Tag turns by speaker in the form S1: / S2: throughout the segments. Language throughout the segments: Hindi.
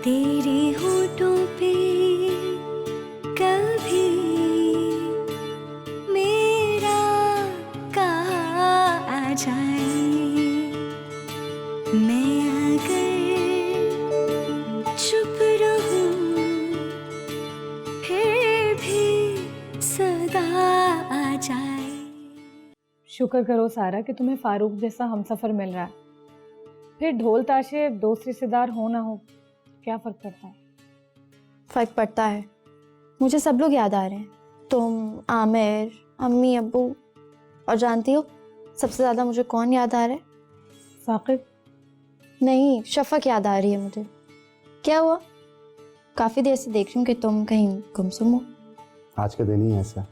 S1: तेरे होठों पे कभी मेरा कहा आ जाए, मैं अगर चुप रहूं फिर भी सदा आ जाए।
S2: शुक्र करो सारा कि तुम्हें फारूक जैसा हमसफर मिल रहा है। फिर ढोल ताशे दोस्त रिश्तेदार हो ना हो, क्या फर्क पड़ता है?
S3: फर्क पड़ता है। मुझे सब लोग याद आ रहे हैं, तुम, आमिर, अम्मी, अब्बू। और जानती हो सबसे ज्यादा मुझे कौन याद आ रहा है?
S2: साकिब।
S3: नहीं, शफक याद आ रही है मुझे। क्या हुआ? काफी देर से देख रही हूँ कि तुम कहीं गुमसुम हो।
S4: आज का दिन ही ऐसा है।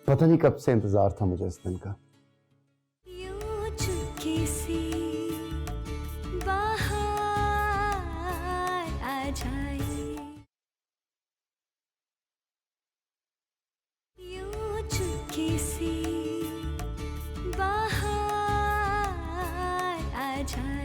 S4: पता नहीं कब से इंतजार था मुझे इस दिन का।
S1: यूं चुपके से बाहर आ जाए, यूं चुपके से बाहर आ जाए।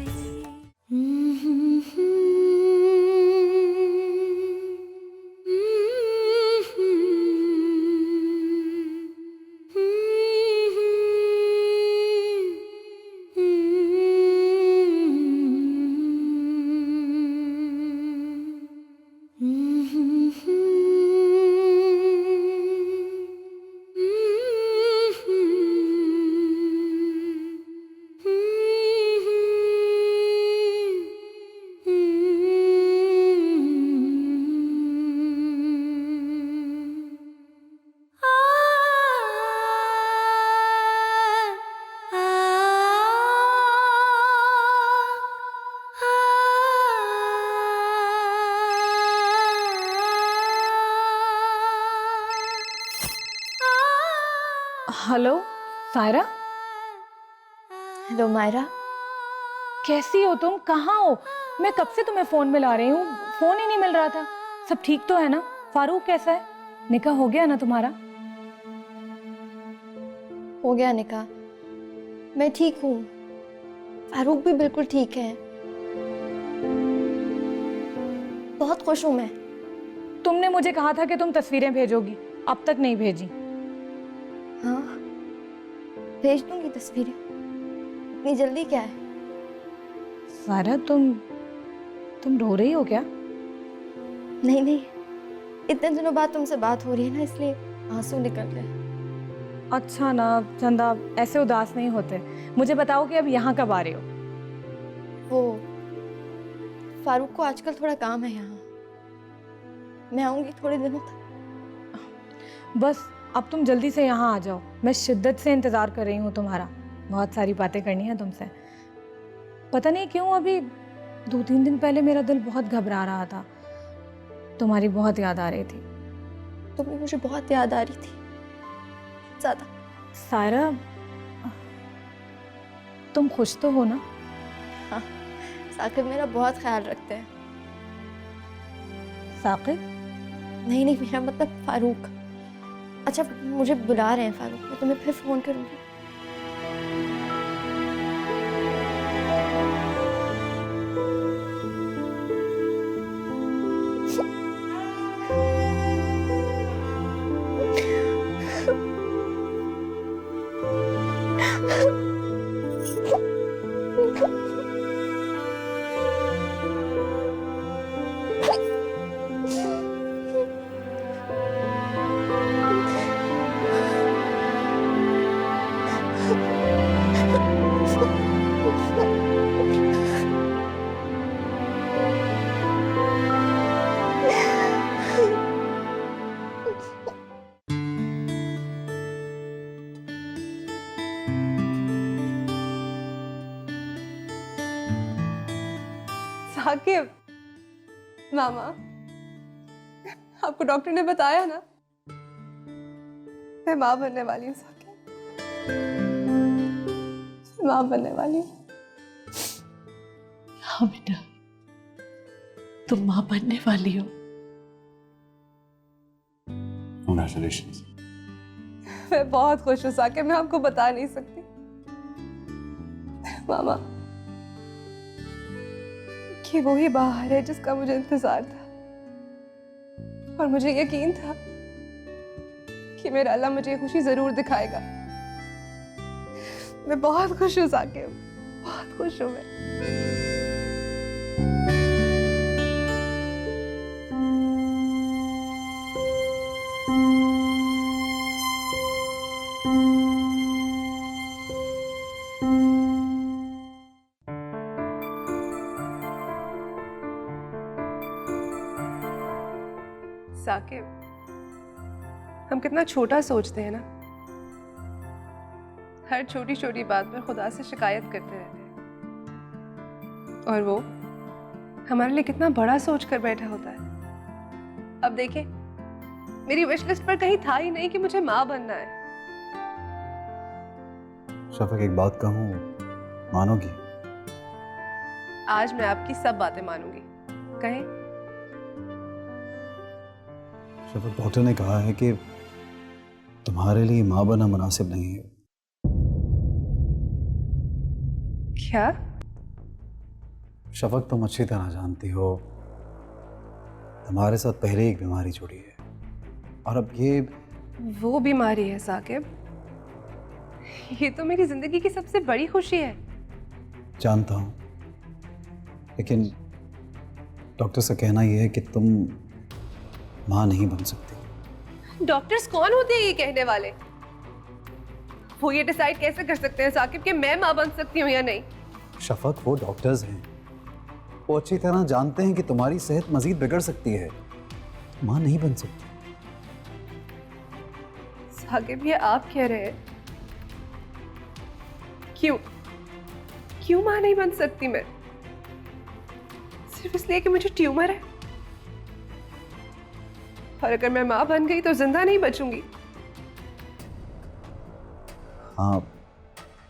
S2: Hello Saira,
S3: hello Maira.
S2: कैसी हो तुम? कहाँ हो? मैं कब से तुम्हें फोन मिला रही हूँ, फोन ही नहीं मिल रहा था। सब ठीक तो है ना? फारूक कैसा है? निकाह हो गया ना तुम्हारा?
S3: हो गया निकाह। मैं ठीक हूँ, फारूक भी बिल्कुल ठीक है। बहुत खुश हूँ मैं।
S2: तुमने मुझे कहा था कि तुम तस्वीरें भेजोगी, अब तक नहीं भेजी।
S3: हाँ, भेज दूंगी तस्वीरें। इतनी जल्दी क्या है?
S2: सारा तुम रो रही हो क्या?
S3: नहीं नहीं, इतने दिनों बाद तुमसे बात हो रही है ना, इसलिए आंसू निकल गए।
S2: अच्छा ना चंदा, ऐसे उदास नहीं होते। मुझे बताओ कि अब यहाँ कब आ रहे हो?
S3: वो फारूक को आजकल थोड़ा काम है यहाँ, मैं आऊंगी थोड़े दिनों तक।
S2: बस अब तुम जल्दी से यहाँ आ जाओ, मैं शिद्दत से इंतज़ार कर रही हूँ तुम्हारा। बहुत सारी बातें करनी है तुमसे। पता नहीं क्यों अभी 2-3 दिन पहले मेरा दिल बहुत घबरा रहा था, तुम्हारी बहुत याद आ रही थी।
S3: तुम्हें मुझे बहुत याद आ रही थी, ज्यादा।
S2: सायरा, तुम खुश तो हो ना?
S3: हाँ, साकिब मेरा बहुत ख्याल रखते हैं।
S2: साकिब?
S3: नहीं नहीं, मेरा मतलब फारूक। अच्छा, मुझे बुला रहे हैं फारूक, मैं तुम्हें फिर फोन करूंगी।
S5: साकिब, मामा, आपको डॉक्टर ने बताया ना, मैं माँ बनने वाली हूँ। साकिब, माँ बनने वाली हूँ।
S6: हाँ बेटा, तुम माँ बनने वाली हो।
S4: Congratulations.
S5: मैं बहुत खुश हूँ साकिब, मैं आपको बता नहीं सकती। मामा, कि वो ही बाहर है जिसका मुझे इंतजार था, और मुझे यकीन था कि मेरा अल्लाह मुझे ये खुशी जरूर दिखाएगा। मैं बहुत खुश हूँ साकिब, बहुत खुश हूँ मैं। साकिब, हम कितना छोटा सोचते हैं ना। हर छोटी छोटी बात पर खुदा से शिकायत करते रहते हैं, और वो हमारे लिए कितना बड़ा सोच कर बैठा होता है। अब देखें, मेरी विश लिस्ट पर कहीं था ही नहीं कि मुझे माँ बनना है।
S7: शफक, एक बात कहूँ, मानोगी?
S5: आज मैं आपकी सब बातें मानूंगी। कहें।
S7: शफक, डॉक्टर ने कहा है कि तुम्हारे लिए माँ बनना मुनासिब नहीं है।
S5: क्या?
S7: शफक, तुम अच्छी तरह जानती हो हमारे साथ पहले एक बीमारी जुड़ी है, और अब ये
S5: वो बीमारी है साकिब। ये तो मेरी जिंदगी की सबसे बड़ी खुशी है।
S7: जानता हूँ, लेकिन डॉक्टर से कहना यह है कि तुम माँ नहीं बन सकती।
S5: डॉक्टर्स कौन होते हैं ये कहने वाले? वो ये डिसाइड कैसे कर सकते हैं साकिब कि मैं माँ बन सकती हूँ या नहीं?
S7: शफक, वो डॉक्टर्स हैं, वो अच्छी तरह जानते हैं कि तुम्हारी सेहत मजीद बिगड़ सकती है, माँ नहीं बन सकती।
S5: साकिब, ये आप कह रहे हैं? क्यों क्यों माँ नहीं बन सकती मैं? सिर्फ इसलिए कि मुझे ट्यूमर है? और अगर मैं माँ बन गई तो जिंदा नहीं बचूंगी।
S7: हाँ,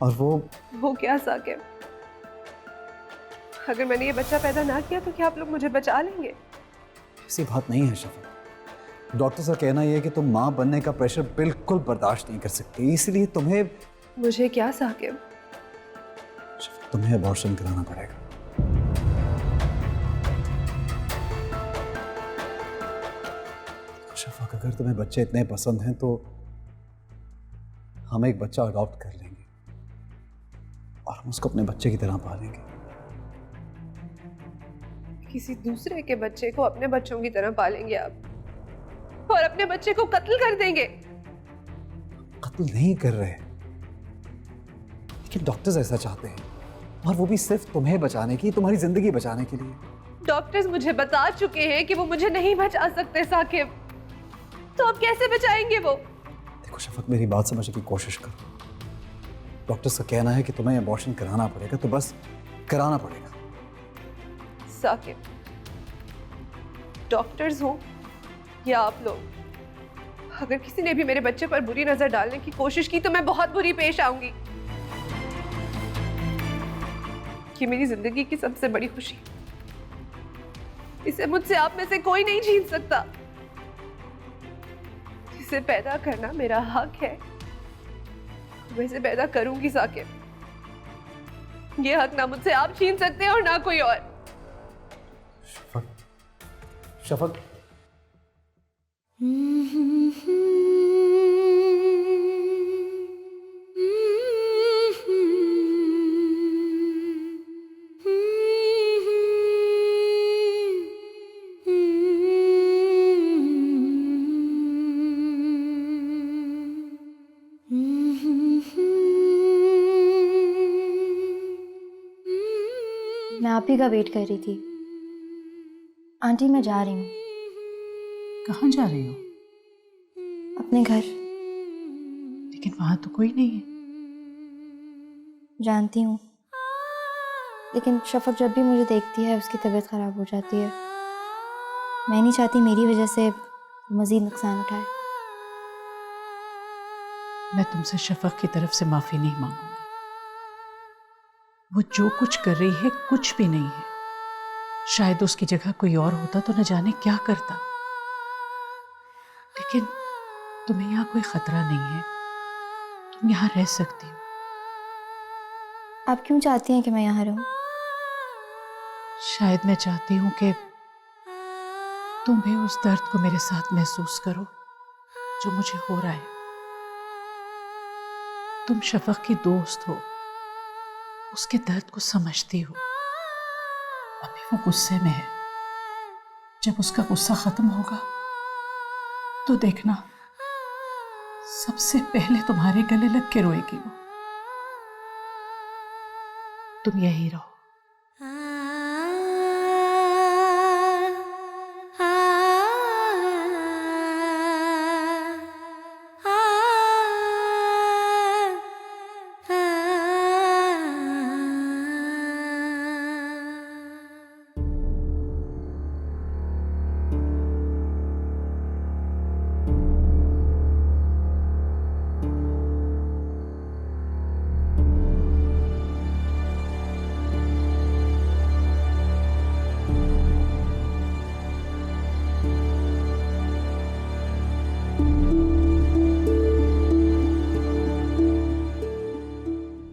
S7: और
S5: वो क्या साकिब? अगर मैंने ये बच्चा पैदा ना किया तो क्या आप लोग मुझे बचा लेंगे?
S7: ऐसी बात नहीं है शफक। डॉक्टर का कहना यह है कि तुम माँ बनने का प्रेशर बिल्कुल बर्दाश्त नहीं कर सकती, इसलिए तुम्हें
S5: मुझे क्या साकिब?
S7: शफक, तुम्हें अबॉर्शन कराना पड़ेगा। शफक, अगर तुम्हें बच्चे इतने पसंद हैं तो हम एक बच्चा अडॉप्ट कर लेंगे और हम उसको अपने बच्चे की तरह पालेंगे।
S5: किसी दूसरे के बच्चे को अपने बच्चों की तरह पालेंगे आप, और अपने बच्चे को कत्ल कर देंगे?
S7: कत्ल नहीं कर रहे, लेकिन डॉक्टर्स ऐसा चाहते हैं, और वो भी सिर्फ तुम्हें बचाने की, तुम्हारी जिंदगी बचाने के लिए।
S5: डॉक्टर्स मुझे बता चुके हैं कि वो मुझे नहीं बचा सकते साकिब, तो अब कैसे बचाएंगे वो?
S7: देखो शफक, मेरी बात समझने की कोशिश करो। डॉक्टर्स का कहना है कि तुम्हें अबॉर्शन कराना पड़ेगा, तो बस कराना पड़ेगा।
S5: साकिब, डॉक्टर्स हो या आप लोग, अगर किसी ने भी मेरे बच्चे पर बुरी नजर डालने की कोशिश की तो मैं बहुत बुरी पेश आऊंगी। ये मेरी जिंदगी की सबसे बड़ी खुशी, इसे मुझसे आप में से कोई नहीं छीन सकता। इसे पैदा करना मेरा हक है, मैं इसे पैदा करूंगी साकिब। ये हक ना मुझसे आप छीन सकते हैं और ना कोई और।
S7: शफक, शफक,
S3: मैं आप ही का वेट कर रही थी। आंटी, मैं जा रही हूँ
S6: कहाँ जा रही हो?
S3: अपने घर।
S6: लेकिन वहां तो कोई नहीं है।
S3: जानती हूँ, लेकिन शफक जब भी मुझे देखती है उसकी तबीयत ख़राब हो जाती है। मैं नहीं चाहती मेरी वजह से मज़ीद नुकसान उठाए।
S6: मैं तुमसे शफक की तरफ से माफी नहीं मांगूंगी। वो जो कुछ कर रही है कुछ भी नहीं है। शायद उसकी जगह कोई और होता तो न जाने क्या करता। लेकिन तुम्हें यहाँ कोई खतरा नहीं है, तुम यहाँ रह सकती हो।
S3: आप क्यों चाहती हैं कि मैं यहाँ रहूँ?
S6: शायद मैं चाहती हूं कि तुम भी उस दर्द को मेरे साथ महसूस करो जो मुझे हो रहा है। तुम शफक की दोस्त हो, उसके दर्द को समझती हो। अभी वो गुस्से में है, जब उसका गुस्सा खत्म होगा तो देखना सबसे पहले तुम्हारे गले लग के रोएगी वो। तुम यही रहो।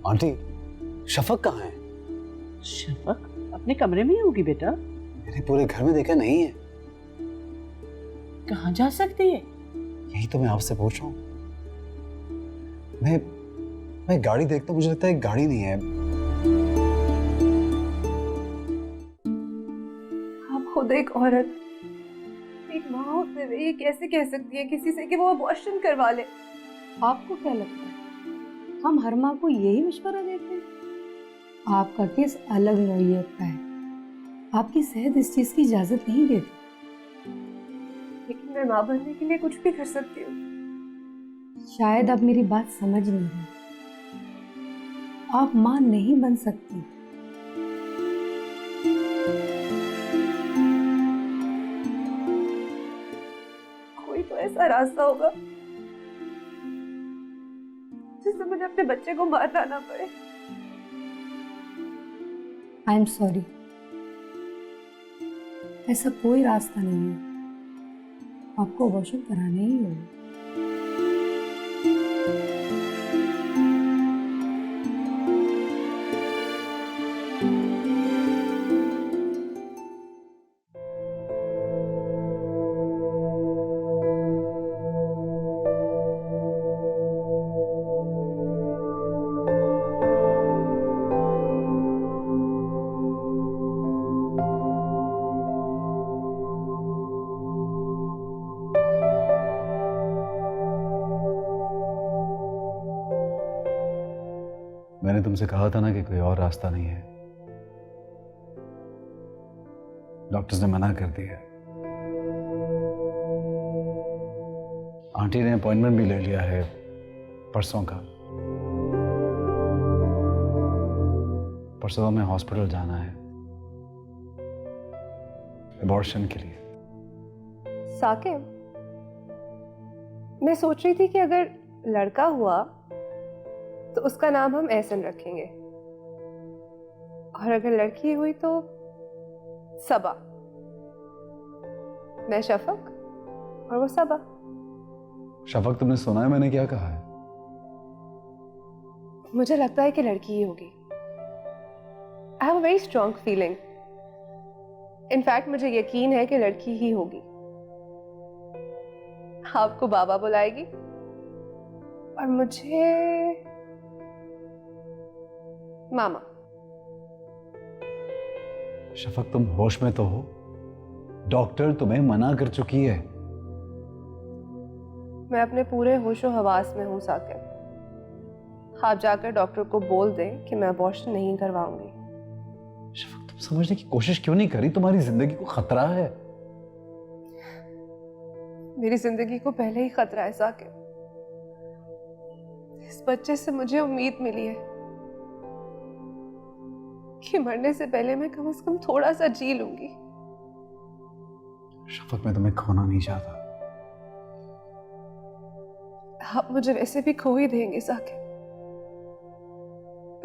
S7: आंटी, शफक कहाँ है?
S6: शफक अपने कमरे में ही होगी बेटा।
S7: मैंने पूरे घर में देखा नहीं है।
S6: कहाँ जा सकती है?
S7: यही तो मैं आपसे पूछ रहा हूँ। मैं गाड़ी देखता हूँ, मुझे लगता है गाड़ी नहीं है।
S5: आप खुद एक औरत, एक माँ होते हुए ये कैसे कह सकती है किसी से कि वो अबॉर्शन करवा ले?
S8: आपको क्या लगता है हम हर माँ को यही मशवरा देते हैं? आपका केस अलग नौइयत का है। आपकी सेहत इस चीज की इजाजत नहीं देती।
S5: लेकिन मैं माँ बनने के लिए कुछ भी कर सकती हूँ।
S8: शायद आप मेरी बात समझ नहीं रहे। आप माँ नहीं बन सकती।
S5: कोई तो ऐसा रास्ता होगा जिससे मुझे अपने बच्चे को मारना ना पड़े।
S8: आई एम सॉरी, ऐसा कोई रास्ता नहीं है। आपको अबॉर्शन कराना ही होगा।
S7: मैंने तुमसे कहा था ना कि कोई और रास्ता नहीं है। डॉक्टर्स ने मना कर दिया। आंटी ने अपॉइंटमेंट भी ले लिया है परसों का। परसों हमें हॉस्पिटल जाना है अबॉर्शन के लिए।
S5: साकिब, मैं सोच रही थी कि अगर लड़का हुआ तो उसका नाम हम एहसन रखेंगे, और अगर लड़की हुई तो सबा। मैं शफक और वो सबा।
S7: शफक, तुमने सुना है मैंने क्या कहा है?
S5: मुझे लगता है कि लड़की ही होगी। I have a very strong feeling. In fact मुझे यकीन है कि लड़की ही होगी। आपको बाबा बुलाएगी और मुझे मामा।
S7: शफक, तुम होश में तो हो? डॉक्टर तुम्हें मना कर चुकी है।
S5: मैं अपने पूरे होशो हवास में हूं साकिब। आप जाकर डॉक्टर को बोल दें कि मैं अबॉर्शन नहीं करवाऊंगी।
S7: शफक, तुम समझने की कोशिश क्यों नहीं करी? तुम्हारी जिंदगी को खतरा है।
S5: मेरी जिंदगी को पहले ही खतरा है साकिब। इस बच्चे से मुझे उम्मीद मिली है कि मरने से पहले मैं कम से कम थोड़ा सा जी लूंगी।
S7: शफक, मैं तुम्हें खोना नहीं चाहता।
S5: आप मुझे वैसे भी खो ही देंगे साकिब,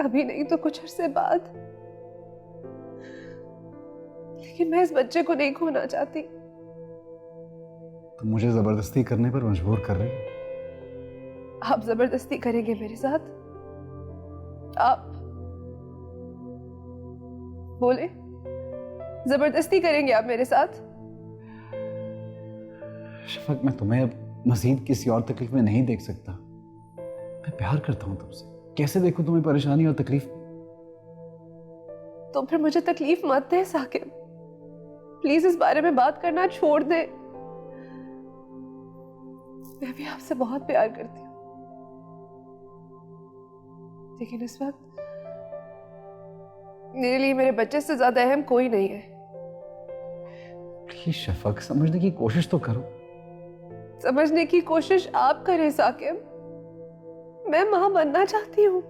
S5: अभी नहीं तो कुछ अरसे बाद। लेकिन मैं इस बच्चे को नहीं खोना चाहती।
S7: तुम मुझे जबरदस्ती करने पर मजबूर कर रही हो।
S5: आप जबरदस्ती करेंगे मेरे साथ? आप बोले। जबरदस्ती करेंगे आप मेरे साथ?
S7: शफक, मैं तुम्हें अब मजीद किसी और तकलीफ में नहीं देख सकता। मैं प्यार करता हूं तुमसे, कैसे देखूं तुम्हें परेशानी और तकलीफ?
S5: तो फिर मुझे तकलीफ मत दे साकिब, प्लीज इस बारे में बात करना छोड़ दे। मैं भी आपसे बहुत प्यार करती हूँ, लेकिन इस वक्त मेरे लिए मेरे बच्चे से ज्यादा अहम कोई नहीं है।
S7: प्लीज शफक, समझने की कोशिश तो करो।
S5: समझने की कोशिश आप करें साकिब, मैं मां बनना चाहती हूँ।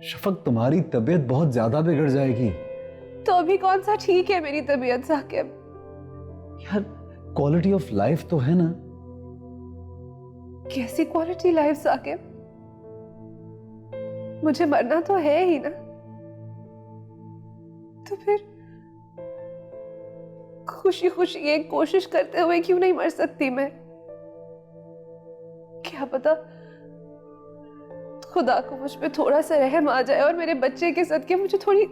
S7: शफक, तुम्हारी तबीयत बहुत ज्यादा बिगड़ जाएगी।
S5: तो अभी कौन सा ठीक है मेरी तबीयत साकिब?
S7: यार, क्वालिटी ऑफ लाइफ तो है ना।
S5: कैसी क्वालिटी लाइफ साकिब? मुझे मरना तो है ही ना, तो फिर खुशी खुशी एक कोशिश करते हुए क्यों नहीं मर सकती मैं? क्या पता खुदा को मुझ पे थोड़ा सा रहम आ जाए और मेरे बच्चे के सदके मुझे थोड़ी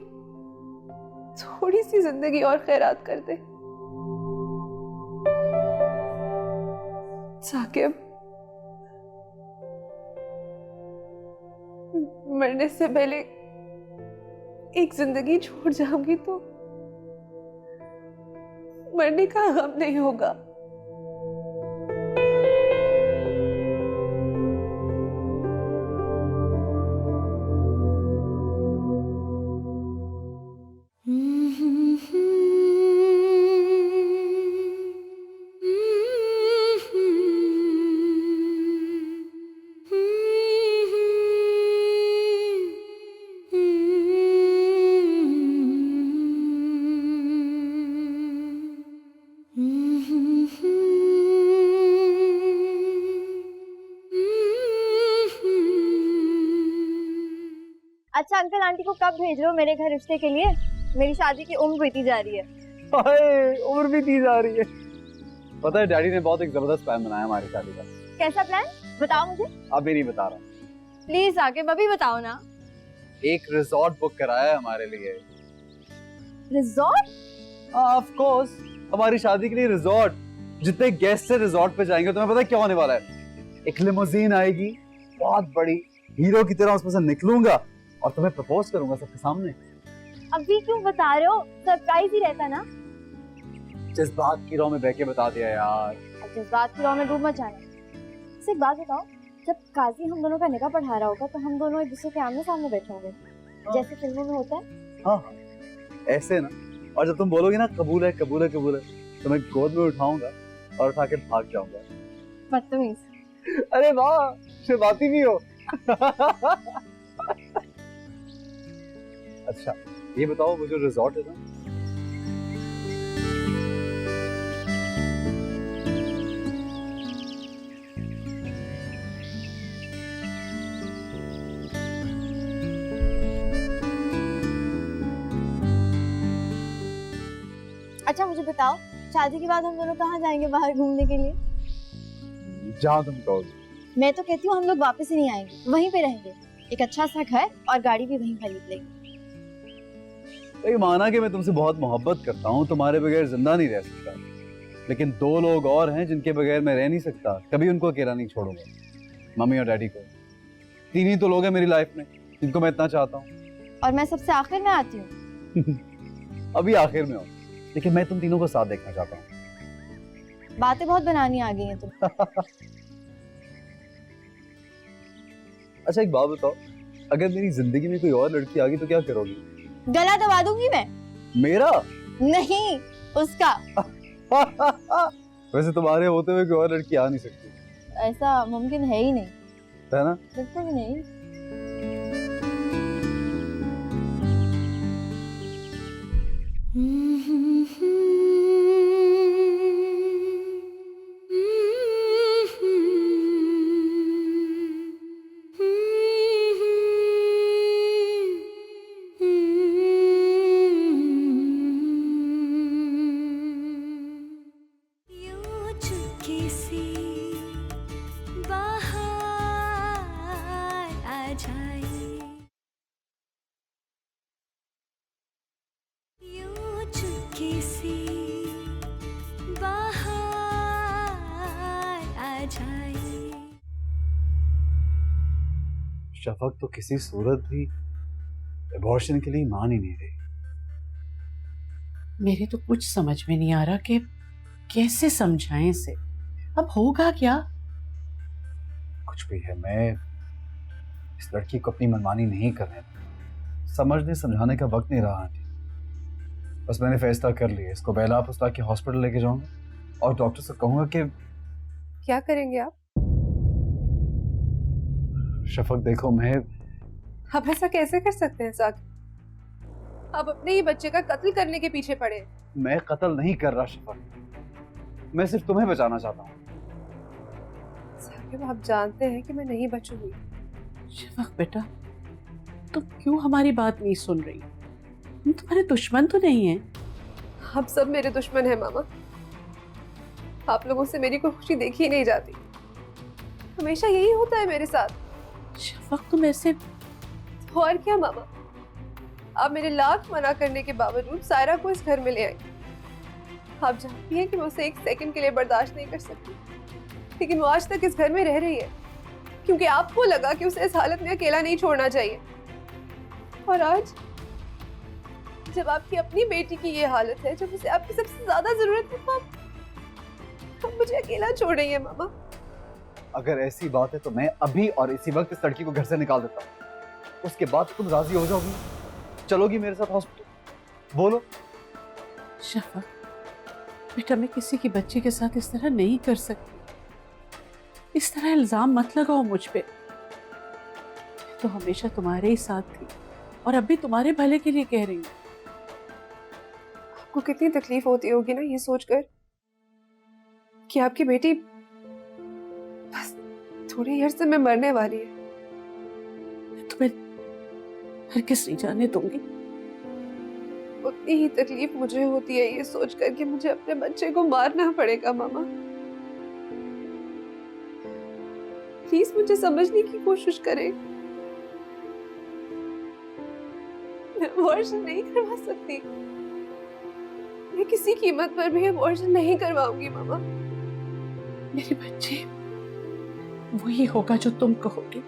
S5: सी जिंदगी और खैरात कर दे। साकिब, मरने से पहले एक जिंदगी छोड़ जाऊंगी तो मरने का गम नहीं होगा।
S3: अच्छा अंकल आंटी को कब भेज रहे हो मेरे घर रिश्ते के लिए? मेरी शादी की उम्र बीती जा रही है।
S7: उम्र भी दी जा रही है। पता है, डैडी ने बहुत एक जबरदस्त प्लान बनाया हमारी शादी का।
S3: कैसा प्लान? बताओ मुझे।
S7: अभी नहीं बता रहा।
S3: प्लीज आके अभी बताओ ना।
S7: एक रिजॉर्ट बुक कराया है हमारे लिए।
S3: रिजॉर्ट?
S7: ऑफ कोर्स, हमारी शादी के लिए रिजॉर्ट। जितने गेस्ट से रिजॉर्ट पे जाएंगे, तुम्हें पता है क्या होने वाला है? एक लिमोजीन आएगी बहुत बड़ी, हीरो की तरह उसमें से निकलूंगा और तुम्हें प्रपोज करूंगा सबके सामने।
S3: अभी क्यों बता रहे हो? सरप्राइज ही रहता ना।
S7: जज्बात की राह में बह के बता दिया यार।
S3: अब जज्बात की राह में डूब मत जाना। सिर्फ एक बात बताओ, जब काजी हम दोनों का निकाह पढ़ा रहा होगा तो हम दोनों एक दूसरे के आमने सामने बैठे होंगे, जैसे फिल्मों में होता है।
S7: हाँ, ऐसे ना। और जब तुम बोलोगे ना कबूल है कबूल है कबूल है, तो मैं गोद में उठाऊंगा और उठा के भाग जाऊंगा।
S3: बदतमीज।
S7: अरे वाह, शर्माती भी हो। अच्छा, ये बताओ, वो जो रिजॉर्ट है ना,
S3: अच्छा मुझे बताओ, शादी के बाद हम दोनों कहाँ जाएंगे बाहर घूमने के लिए?
S7: जहाँ तुम कहोगे।
S3: मैं तो कहती हूँ हम लोग वापस ही नहीं आएंगे, वहीं पे रहेंगे। एक अच्छा सा घर और गाड़ी भी वहीं खरीद लेंगे।
S7: भाई, माना कि मैं तुमसे बहुत मोहब्बत करता हूँ, तुम्हारे बगैर जिंदा नहीं रह सकता, लेकिन दो लोग और हैं जिनके बगैर मैं रह नहीं सकता। कभी उनको अकेला नहीं छोड़ूंगा, मम्मी और डैडी को। तीन ही तो लोग हैं मेरी लाइफ में जिनको मैं इतना चाहता हूँ।
S3: और मैं सबसे आखिर में आती हूँ।
S7: अभी आखिर में हो, लेकिन मैं तुम तीनों को साथ देखना चाहता हूँ।
S3: बातें बहुत बनानी आ गई हैं तुम।
S7: अच्छा, एक बात बताओ, अगर मेरी जिंदगी में कोई और लड़की आ गई तो क्या करोगी?
S3: गला दबा दूंगी मैं।
S7: मेरा?
S3: नहीं, उसका।
S7: वैसे तुम्हारे होते हुए कोई और लड़की आ नहीं सकती।
S3: ऐसा मुमकिन है ही नहीं।
S7: है ना?
S3: बिल्कुल भी नहीं।
S1: यूं चुपके से बाहर आ जाए, यूं चुपके से बाहर आ जाए।
S7: शफक तो किसी सूरत भी अबॉर्शन के लिए मान ही नहीं रही।
S6: मेरे तो कुछ समझ में नहीं आ रहा कि कैसे समझाएं इसे। अब होगा क्या?
S7: कुछ भी है, मैं इस लड़की को अपनी मनमानी नहीं करने दूंगा। समझने समझाने का वक्त नहीं रहा आंटी। बस मैंने फैसला कर लिया, इसको बेला फुसला के हॉस्पिटल लेके जाऊंगा और डॉक्टर से कहूंगा कि
S5: क्या करेंगे आप?
S7: शफक देखो, मैं
S5: आप ऐसा कैसे कर सकते हैं साकिब? आप अपने ही बच्चे का कत्ल करने के पीछे पड़े।
S7: मैं कत्ल नहीं कर रहा शफक, मैं सिर्फ तुम्हें बचाना चाहता हूँ।
S5: साकिब आप जानते हैं कि मैं नहीं बचूंगी।
S6: शफक बेटा, तुम क्यों हमारी बात नहीं सुन रही? हम तुम्हारे दुश्मन तो नहीं हैं।
S5: आप सब मेरे दुश्मन हैं मामा। आप लोगों से मेरी कोई खुशी देखी ही नहीं जाती। हमेशा यही होता है मेरे साथ।
S6: शफक तुम ऐसे
S5: और क्या मामा, आप मेरे लाख मना करने के बावजूद सायरा को इस घर में ले आई। आप जानती हैं कि मैं उसे एक सेकंड के लिए बर्दाश्त नहीं कर सकती, लेकिन वो आज तक इस घर में रह रही है क्योंकि आपको लगा कि उसे इस हालत में अकेला नहीं छोड़ना चाहिए। और आज जब आपकी अपनी बेटी की ये हालत है, जब उसे आपकी सबसे ज्यादा जरूरत है, तो आप मुझे अकेला छोड़ रही है मामा।
S7: अगर ऐसी बात है तो मैं अभी और इसी वक्त इस लड़की को घर से निकाल देता हूँ। उसके बाद तुम राजी हो जाओगी, चलोगी मेरे साथ हॉस्पिटल? बोलो।
S6: शफक बेटा, मैं किसी की बच्ची के साथ इस तरह नहीं कर सकती। इस तरह इल्जाम मत लगाओ मुझ पे। मैं तो हमेशा तुम्हारे ही साथ थी और अब भी तुम्हारे भले के लिए कह रही हूँ।
S5: आपको कितनी तकलीफ होती होगी ना ये सोचकर कि आपकी बेटी बस थोड़ी ही अरसे में मरने वाली है।
S6: मैं तुम्हें हरगिज़ नहीं जाने दूंगी।
S5: उतनी ही तकलीफ मुझे होती है ये सोचकर कि मुझे अपने बच्चे को मारना पड़ेगा मामा। प्लीज मुझे समझने की कोशिश करें। मैं अबॉर्शन नहीं करवा सकती। मैं किसी कीमत पर भी अबॉर्शन नहीं करवाऊंगी मामा।
S6: मेरे बच्चे, वही होगा जो तुम कहोगे।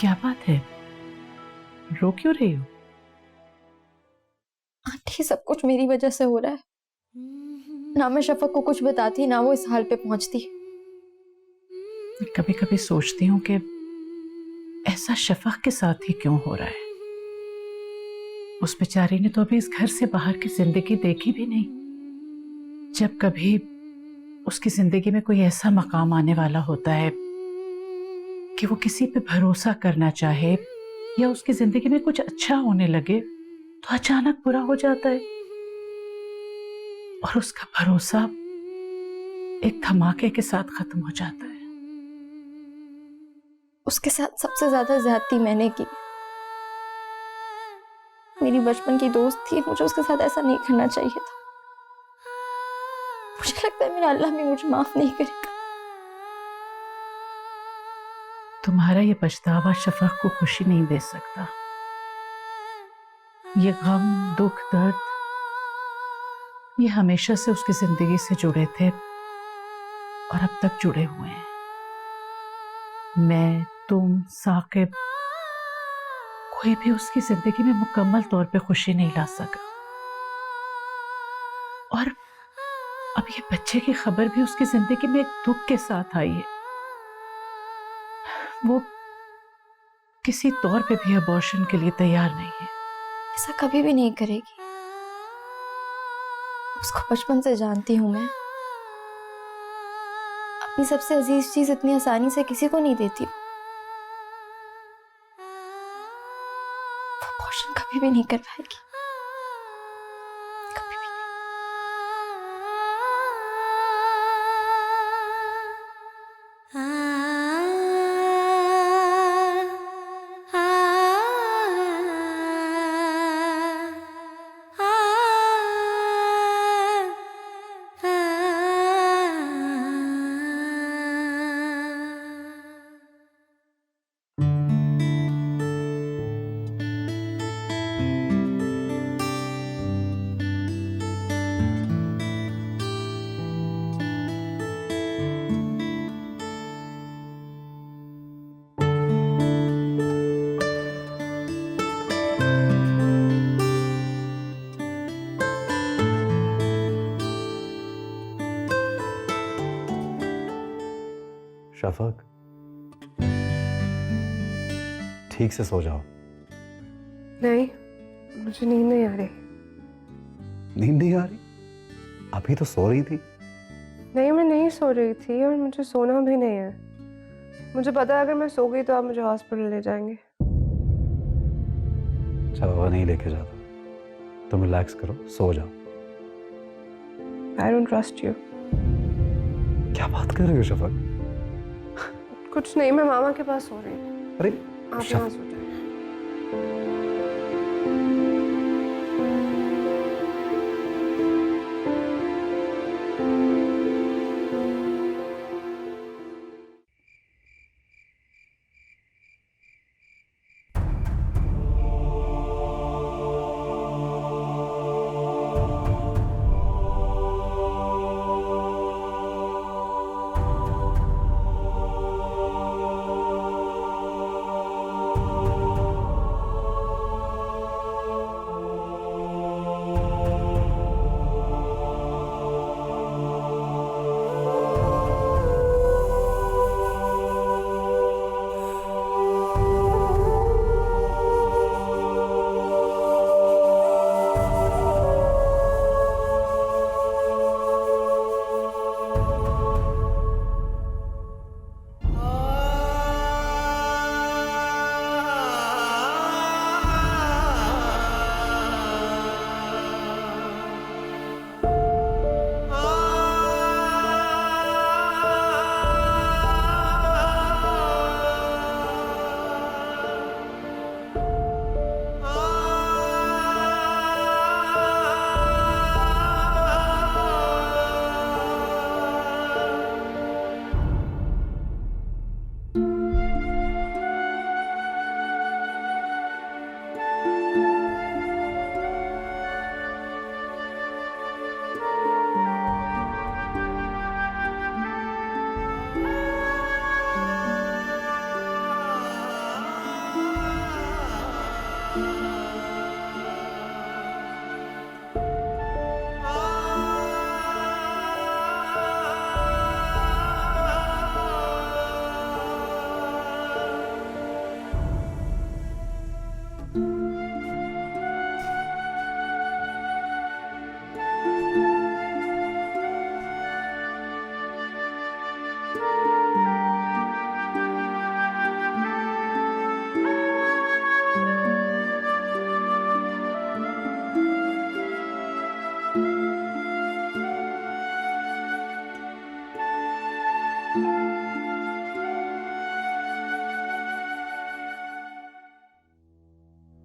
S6: क्या बात है, रो क्यों रही हो?
S3: आंटी, सब कुछ मेरी वजह से हो रहा है। ना मैं शफक को कुछ बताती, ना वो इस हाल पे पहुंचती।
S6: कभी कभी सोचती हूँ कि ऐसा शफक के साथ ही क्यों हो रहा है। उस बेचारी ने तो अभी इस घर से बाहर की जिंदगी देखी भी नहीं। जब कभी उसकी जिंदगी में कोई ऐसा मकाम आने वाला होता है कि वो किसी पे भरोसा करना चाहे या उसकी जिंदगी में कुछ अच्छा होने लगे, तो अचानक बुरा हो जाता है और उसका भरोसा एक धमाके के साथ खत्म हो जाता है।
S3: उसके साथ सबसे ज्यादा ज्यादती मैंने की। मेरी बचपन की दोस्त थी, मुझे उसके साथ ऐसा नहीं करना चाहिए था। मुझे लगता है मेरा अल्लाह भी मुझे माफ नहीं करेगा।
S6: तुम्हारा ये पछतावा शफक को खुशी नहीं दे सकता। ये गम, दुख, दर्द, ये हमेशा से उसकी जिंदगी से जुड़े थे और अब तक जुड़े हुए हैं। मैं, तुम, साकिब, कोई भी उसकी जिंदगी में मुकम्मल तौर पे खुशी नहीं ला सका। और अब ये बच्चे की खबर भी उसकी जिंदगी में एक दुख के साथ आई है। वो किसी तौर पे भी अबॉर्शन के लिए तैयार नहीं है।
S3: ऐसा कभी भी नहीं करेगी। उसको बचपन से जानती हूं मैं। अपनी सबसे अजीज चीज इतनी आसानी से किसी को नहीं देती। अबॉर्शन कभी भी नहीं कर पाएगी, कभी भी
S7: शफक, ठीक से सो जाओ।
S5: नहीं, मुझे नींद नहीं आ रही।
S7: नींद नहीं आ रही? अभी तो सो रही थी।
S5: नहीं, मैं नहीं सो रही थी और मुझे सोना भी नहीं है। मुझे पता है अगर मैं सो गई तो आप मुझे हॉस्पिटल ले जाएंगे।
S7: अच्छा बाबा नहीं लेके जाता, तुम रिलैक्स करो, सो जाओ।
S5: I don't trust you.
S7: क्या बात कर रही हो शफक?
S5: कुछ नहीं, मैं मामा के पास सो रही हूँ।
S7: अरे
S5: आप यहाँ सो जाइए।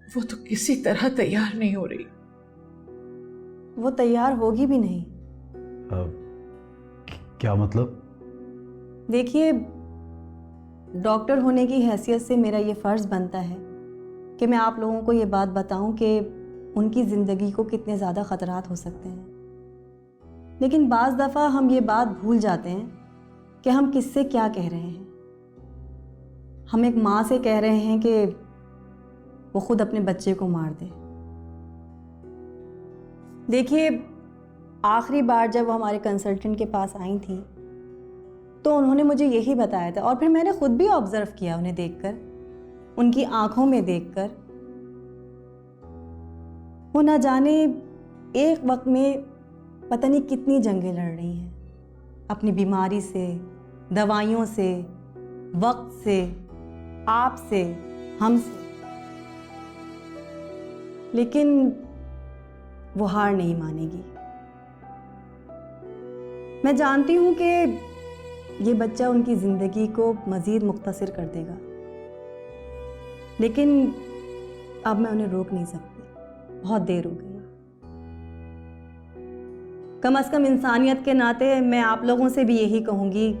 S6: वो तो किसी तरह तैयार नहीं हो रही।
S8: वो तैयार होगी भी नहीं।
S7: क्या मतलब?
S8: देखिए, डॉक्टर होने की हैसियत से मेरा ये फ़र्ज़ बनता है कि मैं आप लोगों को ये बात बताऊं कि उनकी ज़िंदगी को कितने ज़्यादा ख़तरात हो सकते हैं। लेकिन बाज़ दफ़ा हम ये बात भूल जाते हैं कि हम किससे क्या कह रहे हैं। हम एक माँ से कह रहे हैं कि वो खुद अपने बच्चे को मार दे। देखिए, आखिरी बार जब वो हमारे कंसल्टेंट के पास आई थी तो उन्होंने मुझे यही बताया था, और फिर मैंने खुद भी ऑब्ज़र्व किया उन्हें देखकर, उनकी आंखों में देखकर। वो ना जाने एक वक्त में पता नहीं कितनी जंगें लड़ रही हैं, अपनी बीमारी से, दवाइयों से, वक्त से, आपसे, हमसे, लेकिन वो हार नहीं मानेगी। मैं जानती हूँ कि ये बच्चा उनकी ज़िंदगी को मज़ीद मुख्तसर कर देगा, लेकिन अब मैं उन्हें रोक नहीं सकती, बहुत देर हो गई। कम से कम इंसानियत के नाते मैं आप लोगों से भी यही कहूँगी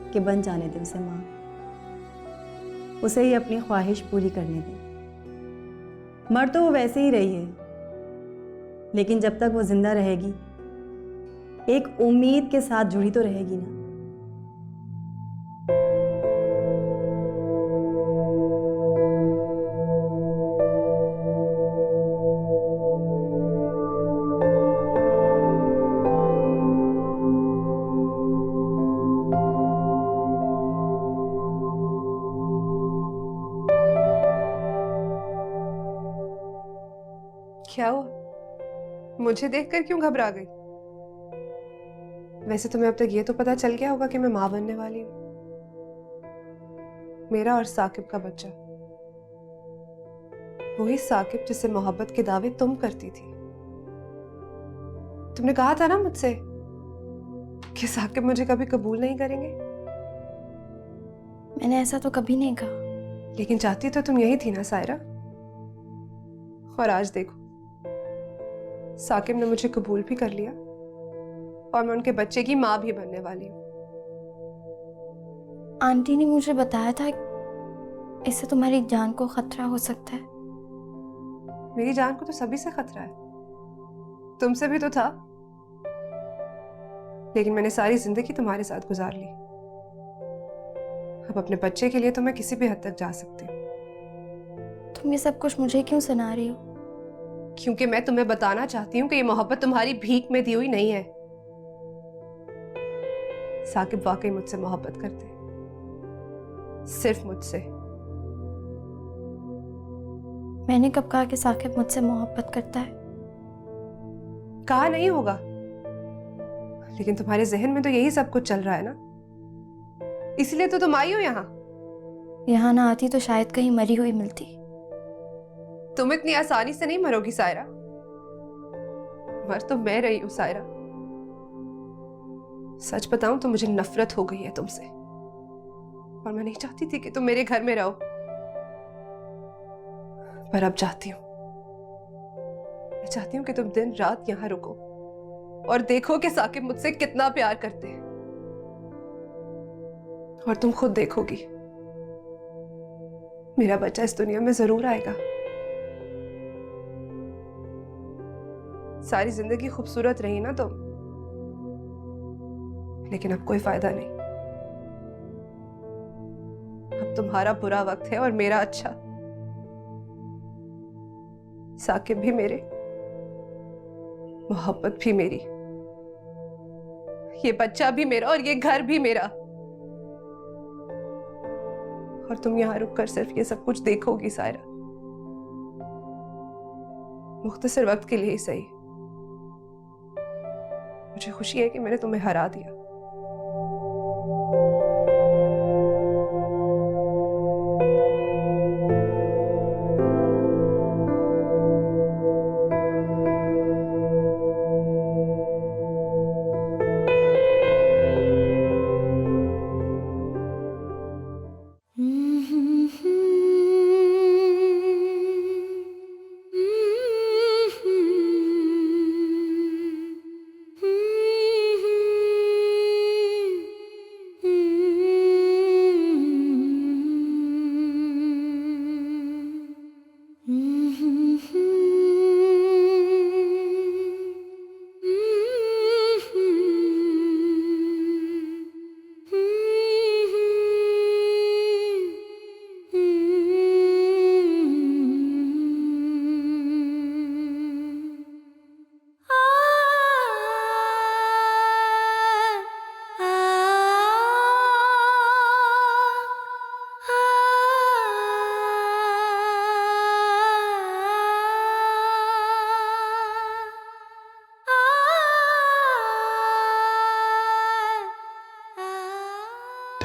S8: कि बन जाने दें उसे माँ, उसे ही अपनी ख्वाहिश पूरी करने दें। मर तो वो वैसे ही रही है, लेकिन जब तक वो जिंदा रहेगी एक उम्मीद के साथ जुड़ी तो रहेगी ना।
S5: क्या हुआ? मुझे देखकर क्यों घबरा गई? वैसे तुम्हें अब तक ये तो पता चल गया होगा कि मैं मां बनने वाली हूं, मेरा और साकिब का बच्चा। वही साकिब जिससे मोहब्बत के दावे तुम करती थी। तुमने कहा था ना मुझसे कि साकिब मुझे कभी कबूल नहीं करेंगे।
S3: मैंने ऐसा तो कभी नहीं कहा।
S5: लेकिन चाहती तो तुम यही थी ना सायरा। और आज देखो, साकिब ने मुझे कबूल भी कर लिया और मैं उनके बच्चे की मां भी बनने वाली हूँ।
S3: आंटी ने मुझे बताया था इससे तुम्हारी जान को खतरा हो सकता है।
S5: मेरी जान को तो सभी से खतरा है, तुमसे भी तो था, लेकिन मैंने सारी जिंदगी तुम्हारे साथ गुजार ली। अब अपने बच्चे के लिए तो मैं किसी भी हद तक जा सकती हूँ।
S3: तुम ये सब कुछ मुझे क्यों सुना रही हो?
S5: क्योंकि मैं तुम्हें बताना चाहती हूँ कि ये मोहब्बत तुम्हारी भीख में दी हुई नहीं है। साकिब वाकई मुझसे मोहब्बत करते हैं, सिर्फ मुझसे।
S3: मैंने कब कहा कि साकिब मुझसे मोहब्बत करता है?
S5: कहा नहीं होगा, लेकिन तुम्हारे जहन में तो यही सब कुछ चल रहा है ना, इसलिए तो तुम आई हो यहाँ।
S3: यहाँ ना आती तो शायद कहीं मरी हुई मिलती।
S5: तुम इतनी आसानी से नहीं मरोगी सायरा। मर तो मैं रही हूं सायरा। सच बताऊं तो मुझे नफरत हो गई है तुमसे, और मैं नहीं चाहती थी कि तुम मेरे घर में रहो, पर अब चाहती हूं। मैं चाहती हूं कि तुम दिन रात यहां रुको और देखो कि साकिब मुझसे कितना प्यार करते हैं, और तुम खुद देखोगी मेरा बच्चा इस दुनिया में जरूर आएगा। सारी जिंदगी खूबसूरत रही ना तुम, लेकिन अब कोई फायदा नहीं। अब तुम्हारा बुरा वक्त है और मेरा अच्छा। साकिब भी मेरे, मोहब्बत भी मेरी, ये बच्चा भी मेरा और ये घर भी मेरा। और तुम यहां रुक कर सिर्फ ये सब कुछ देखोगी सायरा, मुख्तसर वक्त के लिए ही सही। मुझे खुशी है कि मैंने तुम्हें हरा दिया।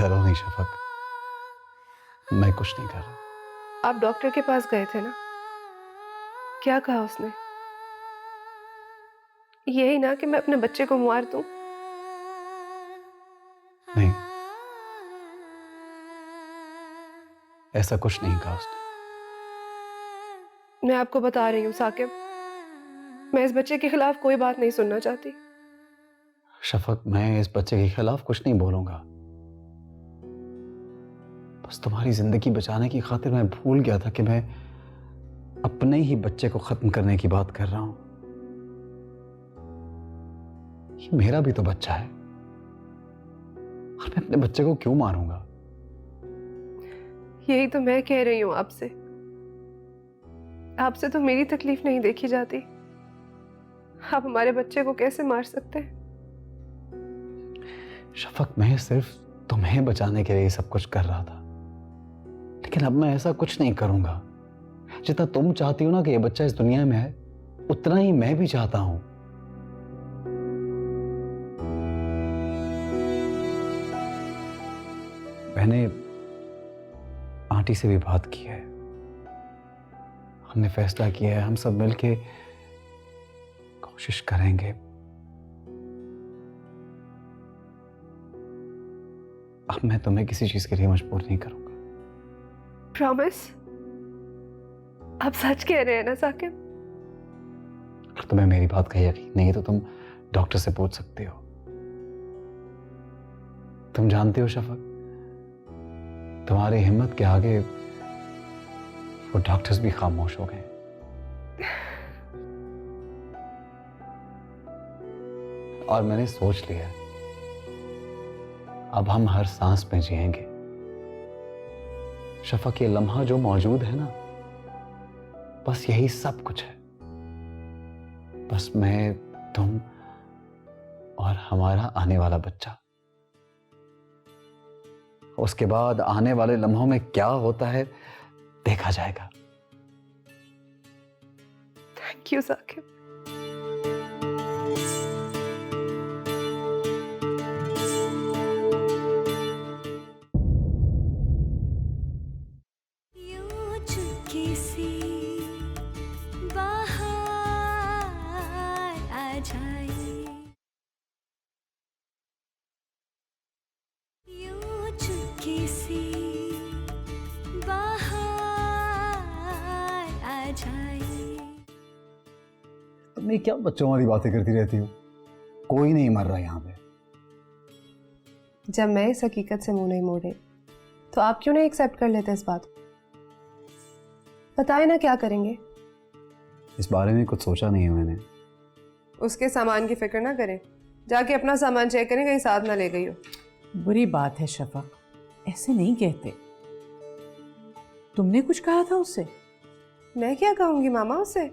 S7: डरो नहीं शफक, मैं कुछ नहीं कर रहा।
S5: आप डॉक्टर के पास गए थे ना, क्या कहा उसने? यही ना कि मैं अपने बच्चे को मार दूं?
S7: नहीं, ऐसा कुछ नहीं कहा उसने।
S5: मैं आपको बता रही हूँ साकिब, मैं इस बच्चे के खिलाफ कोई बात नहीं सुनना चाहती।
S7: शफक, मैं इस बच्चे के खिलाफ कुछ नहीं बोलूंगा। बस तुम्हारी जिंदगी बचाने की खातिर मैं भूल गया था कि मैं अपने ही बच्चे को खत्म करने की बात कर रहा हूं। ये मेरा भी तो बच्चा है, और मैं अपने बच्चे को क्यों मारूंगा?
S5: यही तो मैं कह रही हूँ आपसे। आपसे तो मेरी तकलीफ नहीं देखी जाती, आप हमारे बच्चे को कैसे मार सकते हैं?
S7: शफक, मैं सिर्फ तुम्हें बचाने के लिए सब कुछ कर रहा था, लेकिन अब मैं ऐसा कुछ नहीं करूंगा। जितना तुम चाहती हो ना कि ये बच्चा इस दुनिया में है, उतना ही मैं भी चाहता हूं। मैंने आंटी से भी बात की है, हमने फैसला किया है हम सब मिलके कोशिश करेंगे। अब मैं तुम्हें किसी चीज के लिए मजबूर नहीं करूंगा।
S5: प्रॉमिस? आप सच कह रहे हैं ना साकिब?
S7: अगर तुम्हें मेरी बात का यकीन नहीं है तो तुम डॉक्टर से पूछ सकते हो। तुम जानते हो शफक, तुम्हारी हिम्मत के आगे वो डॉक्टर्स भी खामोश हो गए। और मैंने सोच लिया, अब हम हर सांस में जिएंगे। शफक, ये लम्हा जो मौजूद है ना, बस यही सब कुछ है। बस मैं, तुम और हमारा आने वाला बच्चा। उसके बाद आने वाले लम्हों में क्या होता है देखा जाएगा।
S5: Thank you Saqib.
S1: यूं चुपके से बाहर आ जाए, यूं चुपके से बाहर आ जाए।
S7: तुम ये क्या बच्चों वाली बातें करती रहती हो? कोई नहीं मर रहा यहाँ पे।
S5: जब मैं इस हकीकत से मुंह नहीं मोड़े तो आप क्यों नहीं एक्सेप्ट कर लेते इस बात को? बताए ना क्या करेंगे?
S7: इस बारे में कुछ सोचा नहीं है मैंने।
S5: उसके सामान की फिक्र ना करें, जाके अपना सामान चेक करें कहीं साथ ना ले गई हो।
S6: बुरी बात है शफक, ऐसे नहीं कहते। तुमने कुछ कहा था उससे?
S5: मैं क्या कहूंगी मामा उससे?